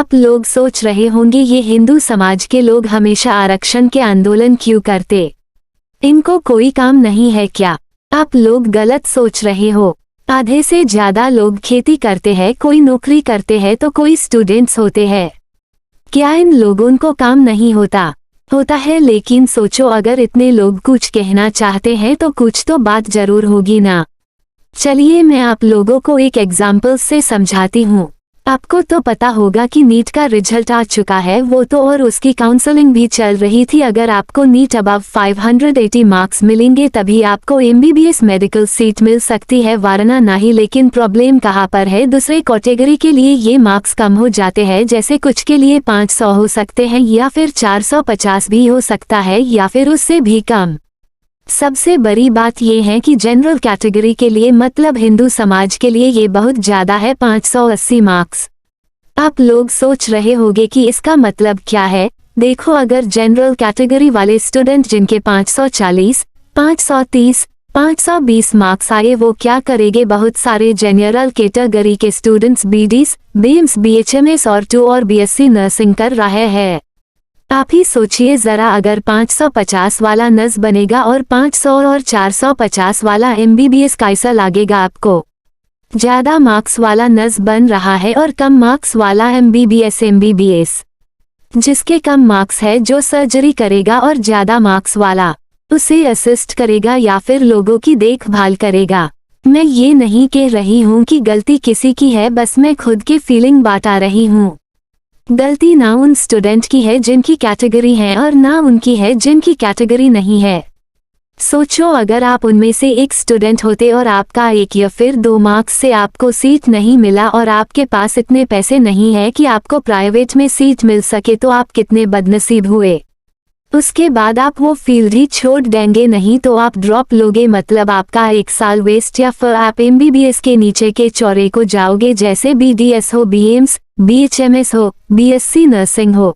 आप लोग सोच रहे होंगे ये हिंदू समाज के लोग हमेशा आरक्षण के आंदोलन क्यों करते, इनको कोई काम नहीं है क्या? आप लोग गलत सोच रहे हो। आधे से ज्यादा लोग खेती करते हैं, कोई नौकरी करते हैं तो कोई स्टूडेंट्स होते हैं। क्या इन लोगों को काम नहीं होता? होता है, लेकिन सोचो अगर इतने लोग कुछ कहना चाहते हैं तो कुछ तो बात जरूर होगी ना। चलिए मैं आप लोगों को एक एग्जाम्पल से समझाती हूँ। आपको तो पता होगा कि नीट का रिजल्ट आ चुका है, वो तो और उसकी काउंसलिंग भी चल रही थी। अगर आपको नीट अबव 580 मार्क्स मिलेंगे तभी आपको एमबीबीएस मेडिकल सीट मिल सकती है, वरना नहीं। लेकिन प्रॉब्लम कहाँ पर है? दूसरे कैटेगरी के लिए ये मार्क्स कम हो जाते हैं, जैसे कुछ के लिए 500 हो सकते हैं या फिर 450 भी हो सकता है या फिर उससे भी कम। सबसे बड़ी बात यह है कि जनरल कैटेगरी के लिए मतलब हिंदू समाज के लिए ये बहुत ज्यादा है, 580 मार्क्स। आप लोग सोच रहे होंगे कि इसका मतलब क्या है। देखो, अगर जनरल कैटेगरी वाले स्टूडेंट जिनके 540, 530, 520 मार्क्स आए वो क्या करेंगे? बहुत सारे जनरल कैटेगरी के स्टूडेंट्स बीडीएस, बीएम्स, बीएचएमएस और 2 और बीएससी नर्सिंग कर रहे हैं। आप ही सोचिए जरा, अगर 550 वाला नर्स बनेगा और 500 और 450 वाला एमबीबीएस, कैसा लगेगा आपको? ज्यादा मार्क्स वाला नर्स बन रहा है और कम मार्क्स वाला एमबीबीएस। जिसके कम मार्क्स है जो सर्जरी करेगा और ज्यादा मार्क्स वाला उसे असिस्ट करेगा या फिर लोगों की देखभाल करेगा। मैं ये नहीं कह रही हूँ कि गलती किसी की है, बस मैं खुद की फीलिंग बता रही हूँ। गलती ना उन स्टूडेंट की है जिनकी कैटेगरी है और ना उनकी है जिनकी कैटेगरी नहीं है। सोचो, अगर आप उनमें से एक स्टूडेंट होते और आपका 1 या फिर 2 मार्क्स से आपको सीट नहीं मिला और आपके पास इतने पैसे नहीं है कि आपको प्राइवेट में सीट मिल सके, तो आप कितने बदनसीब हुए। उसके बाद आप वो फील्ड ही छोड़ देंगे, नहीं तो आप ड्रॉप लोगे, मतलब आपका 1 साल वेस्ट, या फिर आप एमबीबीएस के नीचे के चौरे को जाओगे, जैसे बीडीएस हो, बीएम्स, बीएचएमएस हो, बीएससी नर्सिंग हो।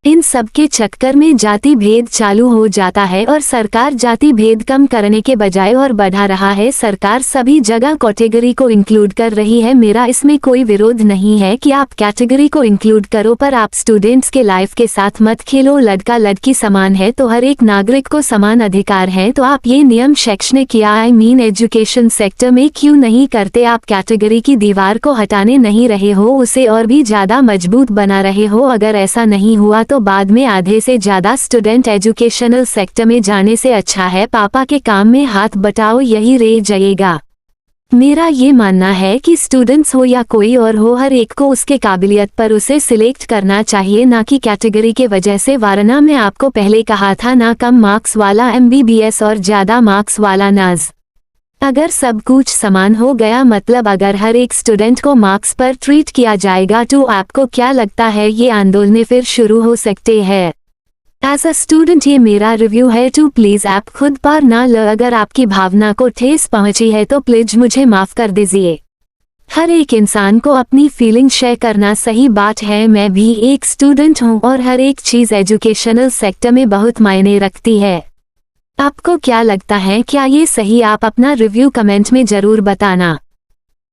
इन सब के चक्कर में जाति भेद चालू हो जाता है और सरकार जाति भेद कम करने के बजाय और बढ़ा रहा है। सरकार सभी जगह कैटेगरी को इंक्लूड कर रही है। मेरा इसमें कोई विरोध नहीं है कि आप कैटेगरी को इंक्लूड करो, पर आप स्टूडेंट्स के लाइफ के साथ मत खेलो। लड़का लड़की समान है तो हर एक नागरिक को समान अधिकार है, तो आप ये नियम शैक्षणिक या एजुकेशन सेक्टर में क्यों नहीं करते? आप कैटेगरी की दीवार को हटाने नहीं रहे हो, उसे और भी ज्यादा मजबूत बना रहे हो। अगर ऐसा नहीं हुआ तो बाद में आधे से ज्यादा स्टूडेंट एजुकेशनल सेक्टर में जाने से अच्छा है पापा के काम में हाथ बटाओ, यही रह जाएगा। मेरा ये मानना है कि स्टूडेंट्स हो या कोई और हो, हर एक को उसके काबिलियत पर उसे सिलेक्ट करना चाहिए, ना कि कैटेगरी के वजह से। वरना मैं आपको पहले कहा था ना, कम मार्क्स वाला एमबीबीएस और ज्यादा मार्क्स वाला नर्स। अगर सब कुछ समान हो गया, मतलब अगर हर एक स्टूडेंट को मार्क्स पर ट्रीट किया जाएगा, तो आपको क्या लगता है ये आंदोलन फिर शुरू हो सकते हैं? एज अ स्टूडेंट ये मेरा रिव्यू है, तो प्लीज आप खुद पर ना लो। अगर आपकी भावना को ठेस पहुंची है तो प्लीज मुझे माफ कर दीजिए। हर एक इंसान को अपनी फीलिंग शेयर करना सही बात है। मैं भी एक स्टूडेंट हूँ और हर एक चीज एजुकेशनल सेक्टर में बहुत मायने रखती है। आपको क्या लगता है, क्या ये सही? आप अपना रिव्यू कमेंट में जरूर बताना।